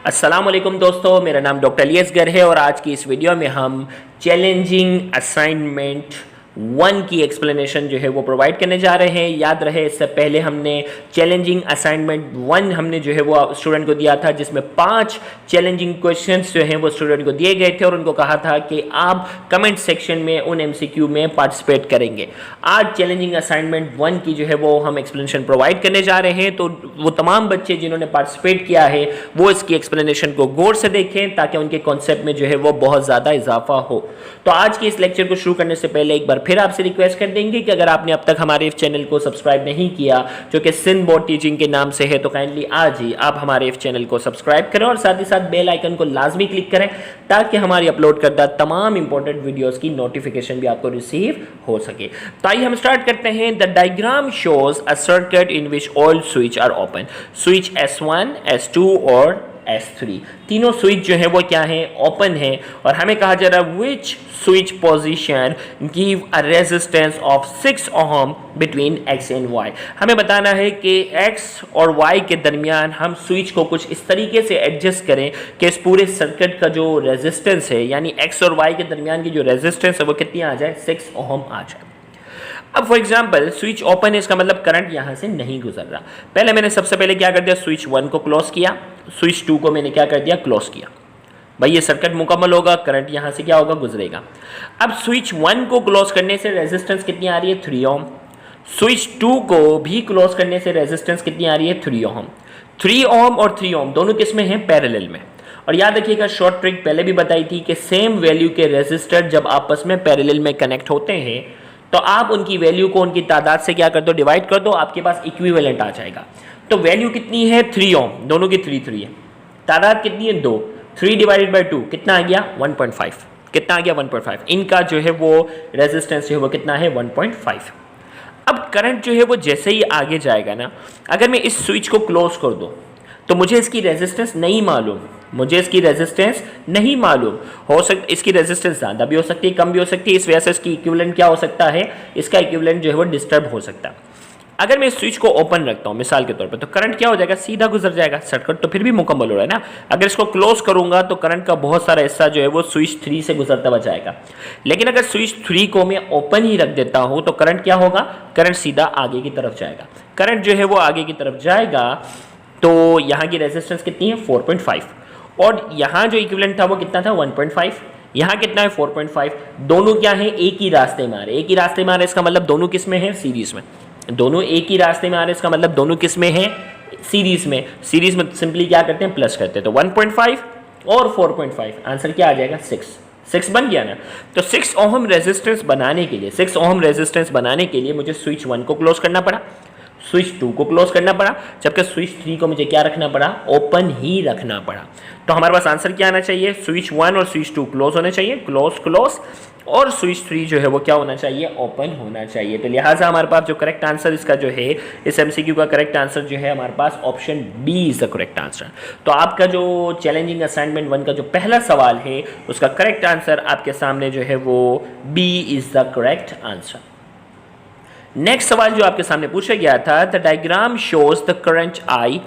अस्सलाम वालेकुम दोस्तों, मेरा नाम डॉक्टर अलियसगर है और आज की इस वीडियो में हम चैलेंजिंग असाइनमेंट 1 की एक्सप्लेनेशन जो है वो प्रोवाइड करने जा रहे हैं। याद रहे इससे पहले हमने चैलेंजिंग असाइनमेंट 1 हमने जो है वो स्टूडेंट को दिया था, जिसमें 5 चैलेंजिंग क्वेश्चंस जो हैं वो स्टूडेंट को दिए गए थे और उनको कहा था कि आप कमेंट सेक्शन में उन एमसीक्यू में पार्टिसिपेट करेंगे। आज चैलेंजिंग असाइनमेंट 1 की जो है वो हम एक्सप्लेनेशन प्रोवाइड करने जा रहे हैं, तो वो तमाम बच्चे जिन्होंने पार्टिसिपेट किया है वो इसकी एक्सप्लेनेशन को गौर से देखें ताकि उनके कॉन्सेप्ट में जो है वो बहुत ज़्यादा इजाफा हो। तो आज के इस लेक्चर को शुरू करने से पहले एक बार फिर आपसे रिक्वेस्ट कर देंगे कि अगर आपने अब तक हमारे इस चैनल को सब्सक्राइब नहीं किया, जो कि सिंध बोर्ड टीचिंग के नाम से है, तो काइंडली आज ही आप हमारे इस चैनल को सब्सक्राइब करें और साथ ही साथ बेल आइकन को लाजमी क्लिक करें ताकि हमारी अपलोड करदा तमाम इंपॉर्टेंट वीडियोस की नोटिफिकेशन भी आपको रिसीव हो सके। तो आइए हम स्टार्ट करते हैं। The diagram shows a circuit in which all switch are open. Switch S1, S2 और S3 तीनों स्विच जो है वो क्या है, ओपन है। और हमें कहा जा रहा है which switch position give a resistance of 6 ohm between X and Y। हमें बताना है कि X और Y के दरमियान हम स्विच को कुछ इस तरीके से एडजस्ट करें कि इस पूरे सर्किट का जो रेजिस्टेंस है, यानी X और Y के दरमियान की जो रेजिस्टेंस है वो कितनी आ जाए, 6 ओम आ जाए। अब फॉर एग्जाम्पल स्विच ओपन है, इसका मतलब करंट यहां से नहीं गुजर रहा। पहले मैंने सबसे पहले क्या कर दिया, स्विच 1 को क्लोज किया, स्विच 2 को मैंने क्या कर दिया, क्लोज किया। भाई ये सर्किट मुकम्मल होगा, करंट यहां से क्या होगा, गुजरेगा। अब स्विच 1 को क्लोज करने से रेजिस्टेंस कितनी आ रही है, 3 ओम। स्विच 2 को भी क्लोज करने से रेजिस्टेंस कितनी आ रही है, 3 ओम। 3 ओम और 3 ओम दोनों किस में हैं, पैरेलल में। और याद रखिएगा शॉर्ट ट्रिक पहले भी बताई थी कि सेम वैल्यू के रेजिस्टर जब आपस में पैरेलल में कनेक्ट होते हैं तो आप उनकी वैल्यू को उनकी तादाद से क्या कर दो, डिवाइड कर दो, आपके पास इक्विवेलेंट आ जाएगा। तो वैल्यू कितनी है, 3 ओम, दोनों की 3 है। तादाद कितनी है, 2। 3 डिवाइडेड बाई 2 कितना आ गया, 1.5। कितना आ गया, 1.5। इनका जो है वो रेजिस्टेंस जो है वो कितना है, 1.5। अब करंट जो है वो जैसे ही आगे जाएगा ना, अगर मैं इस स्विच को क्लोज कर दूं तो मुझे इसकी रेजिस्टेंस नहीं मालूम, हो सकता इसकी रेजिस्टेंस ज़्यादा भी हो सकती है, कम भी हो सकती है। इस वजह से इसकी इक्विवेलेंट क्या हो सकता है, इसका इक्विवेलेंट जो है वो डिस्टर्ब हो सकता है। अगर मैं इस स्विच को ओपन रखता हूं मिसाल के तौर पे, तो करंट क्या हो जाएगा, सीधा गुजर जाएगा। सर्किट तो फिर भी मुकम्मल हो रहा है ना। अगर इसको क्लोज करूंगा तो करंट का बहुत सारा हिस्सा जो है वो स्विच 3 से गुजरता हुआ जाएगा। लेकिन अगर स्विच 3 को मैं ओपन ही रख देता हूं तो करंट क्या होगा, करंट सीधा आगे की तरफ जाएगा। करंट जो है वो आगे की तरफ जाएगा तो यहाँ की रेजिस्टेंस कितनी है, 4.5। और यहाँ जो इक्विवेलेंट था वो कितना था, 1.5। यहाँ कितना है, 4.5। दोनों क्या है, एक ही रास्ते में आ रहे, एक ही रास्ते में आ रहे। इसका मतलब दोनों किस में है, सीरीज में। दोनों एक ही रास्ते में आ रहे, इसका मतलब दोनों किस में है, सीरीज में। सीरीज में सिंपली क्या करते हैं, प्लस करते हैं। तो 1.5 और 4.5 आंसर क्या आ जाएगा, 6 बन गया ना। तो 6 ओम रेजिस्टेंस बनाने के लिए मुझे स्विच 1 को क्लोज करना पड़ा, स्विच 2 को क्लोज करना पड़ा, जबकि स्विच 3 को मुझे क्या रखना पड़ा, ओपन ही रखना पड़ा। तो हमारे पास आंसर क्या आना चाहिए, स्विच 1 और स्विच 2 क्लोज होने चाहिए, क्लोज, और स्विच 3 जो है वो क्या होना चाहिए, ओपन होना चाहिए। तो लिहाजा हमारे पास जो करेक्ट आंसर इसका जो है, इस एमसीक्यू का करेक्ट आंसर जो है हमारे पास option B is the correct answer. तो आपका जो चैलेंजिंग असाइनमेंट 1 का जो पहला सवाल है उसका करेक्ट आंसर आपके सामने जो है वो B is the correct answer. Next सवाल जो आपके सामने पूछा गया था, the diagram shows the current I,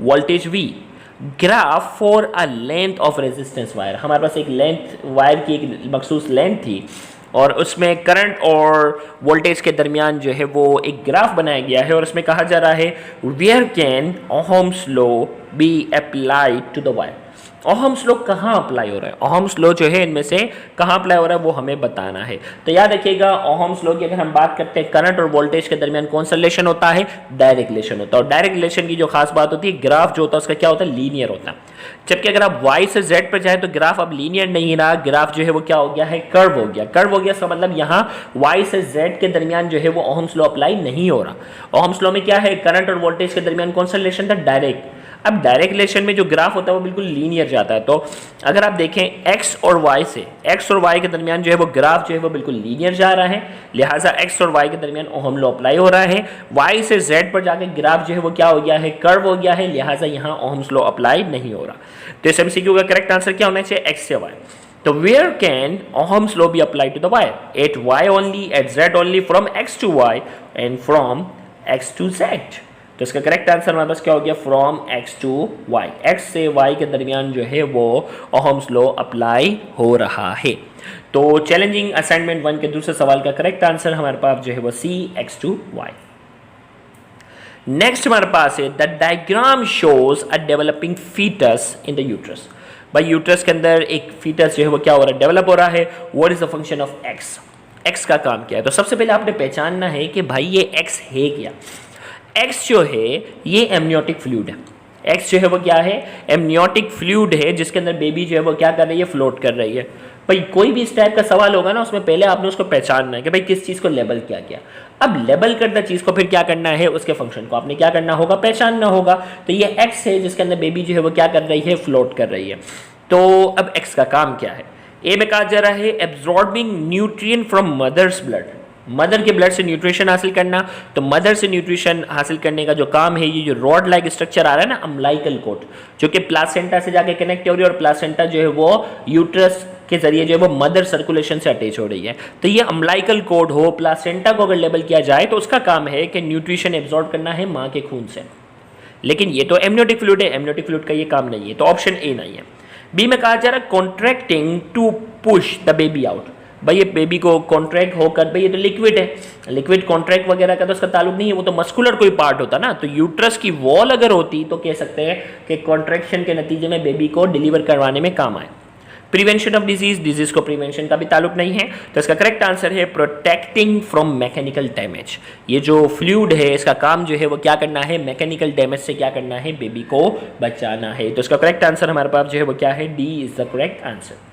voltage V, graph for a length of resistance wire. हमारे पास एक लेंथ, वायर की एक मखसूस लेंथ थी और उसमें करंट और वोल्टेज के दरमियान जो है वो एक ग्राफ बनाया गया है और उसमें कहा जा रहा है where can Ohm's law be applied to the wire. Ohm's law कहाँ अप्लाई हो रहा है, ओहम्स लॉ जो है इनमें से कहाँ अप्लाई हो रहा है वो हमें बताना है। तो याद रखिएगा ओहम्स लॉ की अगर हम बात करते हैं, करंट और वोल्टेज के दरमियान कौन सा रिलेशन होता है, डायरेक्ट रिलेशन होता है। और डायरेक्ट रिलेशन की जो खास बात होती है, ग्राफ जो होता है उसका क्या होता है, लीनियर होता है। जबकि अगर आप y से z पर जाए तो ग्राफ अब लीनियर नहीं रहा, ग्राफ जो है वो क्या हो गया है, कर्व हो गया। इसका मतलब यहाँ y से z के दरमियान जो है वो ओहम्स लॉ अप्लाई नहीं हो रहा। ओहम्स लॉ में क्या है, करंट और वोल्टेज के दरमियान कौन सा रिलेशन था, डायरेक्ट। अब डायरेक्ट रिलेशन में जो ग्राफ होता है वो बिल्कुल लीनियर जाता है। तो अगर आप देखें x और y के दरमियान जो है वो ग्राफ जो है वो बिल्कुल लीनियर जा रहा है, लिहाजा x और y के दरमियान ओहम लॉ अप्लाई हो रहा है। y से z पर जाकर ग्राफ जो है वो क्या हो गया है, कर्व हो गया है, लिहाजा यहाँ ओहम्स लॉ अप्लाई नहीं हो रहा। तो इस एमसीक्यू का करेक्ट आंसर क्या होना चाहिए, x से y। तो where can Ohm's law be applied to the wire? At y only, at z only, from x to y and from x to z. तो इसका करेक्ट आंसर हमारे पास क्या हो गया, from x to y, x से y के दरमियान जो है वो ओहम्स लॉ अप्लाई हो रहा है। तो चैलेंजिंग असाइनमेंट 1 के दूसरे सवाल का करेक्ट आंसर हमारे पास जो है वो C, x to y। Next हमारे पास है the diagram shows a developing foetus in the uterus. भाई यूट्रस के अंदर एक फीटस जो है वो क्या हो रहा है, डेवलप हो रहा है। What is the function of x, x का काम क्या है। तो सबसे पहले आपने पहचानना है कि भाई ये एक्स है क्या। एक्स जो है ये एमनियोटिक फ्लूइड है। एक्स जो है वो क्या है, एमनियोटिक फ्लूइड है, जिसके अंदर बेबी जो है वो क्या कर रही है, फ्लोट कर रही है। भाई कोई भी इस टाइप का सवाल होगा ना, उसमें पहले आपने उसको पहचानना है कि भाई किस चीज़ को लेबल किया गया। अब लेबल करना चीज़ को फिर क्या करना है, उसके फंक्शन को आपने क्या करना होगा, पहचानना होगा। तो ये एक्स है जिसके अंदर बेबी जो है वो क्या कर रही है, फ्लोट कर रही है। तो अब एक्स का काम क्या है, ए में कहा जा रहा है absorbing nutrient from mother's blood, mother के ब्लड से न्यूट्रिशन हासिल करना। तो मदर से न्यूट्रिशन हासिल करने का जो काम है, ये जो रॉड लाइक स्ट्रक्चर आ रहा है ना, अम्लाइकल कोट, जो कि प्लासेंटा से जाके कनेक्ट हो रही है, और प्लासेंटा जो है वो यूट्रस के जरिए जो है वो मदर सर्कुलेशन से अटैच हो रही है। तो ये अम्लाइकल कोड हो, प्लासेंटा को अगर लेबल किया जाए तो उसका काम है कि न्यूट्रिशन एब्जॉर्ब करना है माँ के खून से। लेकिन ये तो एमनियोटिक फ्लूइड है, एमनियोटिक फ्लूइड का ये काम नहीं है, तो ऑप्शन ए नहीं है। बी में कहा जा रहा है contracting to push the baby out. भाई ये बेबी को कॉन्ट्रैक्ट होकर, भाई ये तो लिक्विड है, लिक्विड कॉन्ट्रैक्ट वगैरह का तो उसका ताल्लुक नहीं है, वो तो मस्कुलर कोई पार्ट होता ना। तो यूट्रस की वॉल अगर होती तो कह सकते हैं कि कॉन्ट्रैक्शन के नतीजे में बेबी को डिलीवर करवाने में काम आए। प्रिवेंशन ऑफ डिजीज, डिजीज को प्रिवेंशन का भी ताल्लुक नहीं है। तो इसका करेक्ट आंसर है प्रोटेक्टिंग फ्रॉम मैकेनिकल डैमेज। ये जो फ्लूइड है इसका काम जो है वो क्या करना है, मैकेनिकल डैमेज से क्या करना है, बेबी को बचाना है। तो इसका करेक्ट आंसर हमारे पास जो है वो क्या है, D is the correct answer.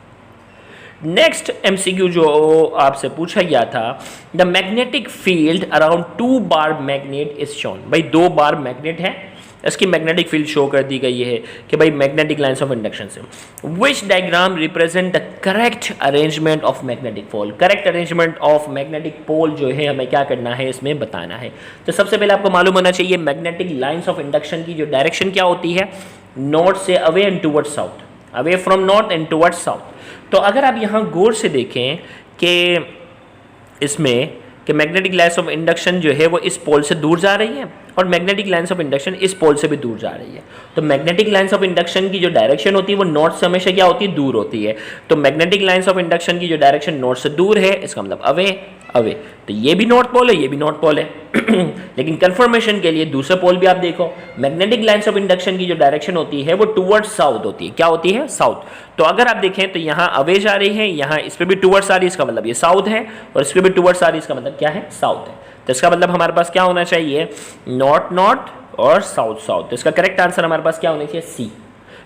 Next MCQ जो आपसे पूछा गया था, the magnetic field around 2 bar magnet is shown. भाई 2 बार मैग्नेट है, इसकी मैग्नेटिक फील्ड शो कर दी गई है कि भाई मैग्नेटिक लाइंस ऑफ इंडक्शन से। Which diagram represent the correct arrangement of magnetic pole. Correct arrangement of magnetic pole जो है हमें क्या करना है, इसमें बताना है। तो सबसे पहले आपको मालूम होना चाहिए मैग्नेटिक लाइंस ऑफ इंडक्शन की जो डायरेक्शन क्या होती है, नॉर्थ से away and towards south, away from north and towards south. तो अगर आप यहाँ गौर से देखें कि इसमें कि मैग्नेटिक लाइंस ऑफ इंडक्शन जो है वो इस पोल से दूर जा रही है, और मैग्नेटिक लाइंस ऑफ इंडक्शन इस पोल से भी दूर जा रही है। तो मैग्नेटिक लाइंस ऑफ इंडक्शन की जो डायरेक्शन होती है वो नॉर्थ से हमेशा क्या होती है, दूर होती है। तो मैग्नेटिक लाइंस ऑफ इंडक्शन की जो डायरेक्शन नॉर्थ से दूर है, इसका मतलब अवे अवे। तो ये भी नॉर्थ पोल है, ये भी नॉर्थ पोल है। लेकिन कंफर्मेशन के लिए दूसरा पोल भी आप देखो, मैग्नेटिक लाइंस ऑफ इंडक्शन की जो डायरेक्शन होती है वो टुवर्ड्स साउथ होती है। क्या होती है, साउथ। तो अगर आप देखें तो यहाँ अवे जा रही है, यहाँ इस पर भी टुवर्ड्स आ रही है, इसका मतलब ये साउथ है, और इस पर भी टुवर्ड्स आ रही है, इसका मतलब क्या है, साउथ है। तो इसका मतलब हमारे पास क्या होना चाहिए, नॉर्थ नॉर्थ और साउथ साउथ। तो इसका करेक्ट आंसर हमारे पास क्या होना चाहिए, सी।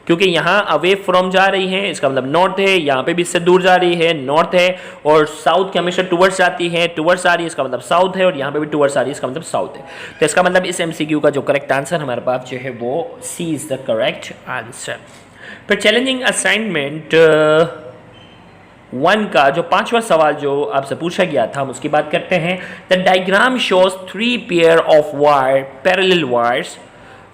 क्योंकि यहाँ अवे फ्रॉम जा रही है, इसका मतलब नॉर्थ है, यहाँ पे भी इससे दूर जा रही है, नॉर्थ है, और साउथ की हमेशा टुवर्ड्स जाती है, टुवर्ड्स आ रही है, इसका मतलब साउथ है, और यहाँ पे भी टुवर्ड्स आ रही है, इसका मतलब साउथ है। तो इसका मतलब इस एमसीक्यू का जो करेक्ट आंसर हमारे पास जो है वो सी इज द करेक्ट आंसर। फिर चैलेंजिंग असाइनमेंट 1 का जो 5वां सवाल जो आपसे पूछा गया था, हम उसकी बात करते हैं। The diagram shows 3 pair of wire, parallel wires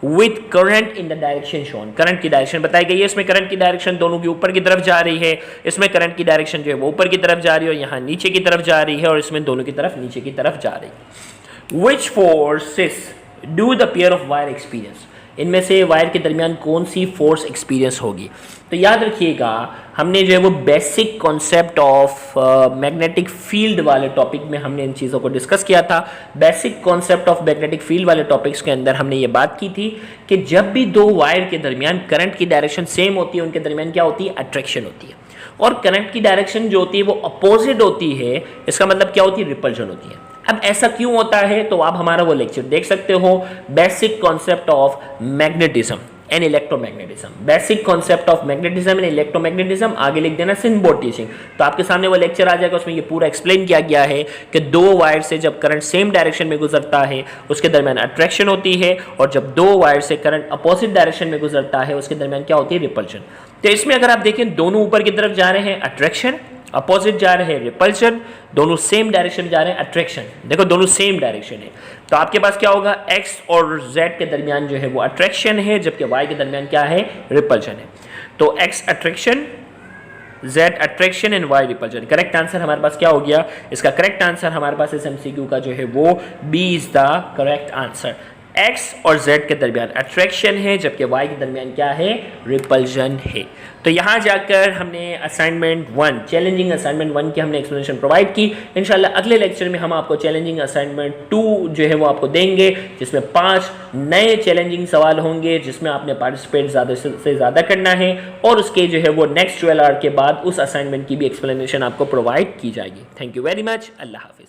with current in the direction shown. Current की डायरेक्शन बताई गई है, इसमें करंट की डायरेक्शन दोनों की ऊपर की तरफ जा रही है, इसमें करंट की डायरेक्शन जो है वो ऊपर की तरफ जा रही है, और यहाँ नीचे की तरफ जा रही है, और इसमें दोनों की तरफ नीचे की तरफ जा रही है। Which forces do the pair of wire experience. इनमें से वायर के दरमियान कौन सी फोर्स एक्सपीरियंस होगी। तो याद रखिएगा, हमने जो है वो basic concept of magnetic field वाले टॉपिक में हमने इन चीज़ों को डिस्कस किया था। Basic concept of magnetic field वाले टॉपिक्स के अंदर हमने ये बात की थी कि जब भी 2 वायर के दरमियान करंट की डायरेक्शन सेम होती है, उनके दरमियान क्या होती है, अट्रैक्शन होती है। और करंट की डायरेक्शन जो होती है वो अपोजिट होती है, इसका मतलब क्या होती है, रिपल्शन होती है। अब ऐसा क्यों होता है, तो आप हमारा वो लेक्चर देख सकते हो, basic concept of magnetism and electromagnetism. Basic concept of magnetism and electromagnetism, आगे लिख देना सिन बोर्ड टीचिंग। तो आपके सामने वो लेक्चर आ जाएगा, उसमें ये पूरा एक्सप्लेन किया गया है कि 2 वायर से जब करंट सेम डायरेक्शन में गुजरता है उसके दरमियान अट्रैक्शन होती है, और जब 2 वायर से करंट अपोजिट डायरेक्शन में गुजरता है उसके दरमियान क्या होती है, रिपल्शन। तो इसमें अगर आप देखें, दोनों ऊपर की तरफ जा रहे हैं, अट्रैक्शन, अपोजिट जा रहे हैं, रिपल्शन, दोनों सेम डायरेक्शन जा रहे हैं, अट्रैक्शन। देखो दोनों सेम डायरेक्शन है, तो आपके पास क्या होगा, x और z के दरमियान जो है वो अट्रैक्शन है, जबकि y के दरमियान क्या है, रिपल्शन है। तो x attraction, z attraction and y repulsion. Correct answer हमारे पास क्या हो गया, इसका करेक्ट आंसर हमारे पास इस एमसीक्यू का जो है वो B is the correct answer. X और जेड के दरमियान अट्रैक्शन है, जबकि वाई के दरमियान क्या है, रिपल्जन है। तो यहाँ जाकर हमने असाइनमेंट 1 चैलेंजिंग असाइनमेंट 1 की हमने एक्सप्लेनेशन प्रोवाइड की। इंशाल्लाह अगले लेक्चर में हम आपको चैलेंजिंग असाइनमेंट 2 जो है वो आपको देंगे, जिसमें 5 नए चैलेंजिंग सवाल होंगे, जिसमें आपने पार्टिसिपेट ज़्यादा से ज़्यादा करना है और उसके जो है वो नेक्स्ट 12 आवर के बाद उस असाइनमेंट की भी एक्सप्लेनेशन आपको प्रोवाइड की जाएगी। Thank you very much. अल्लाह हाफिज़।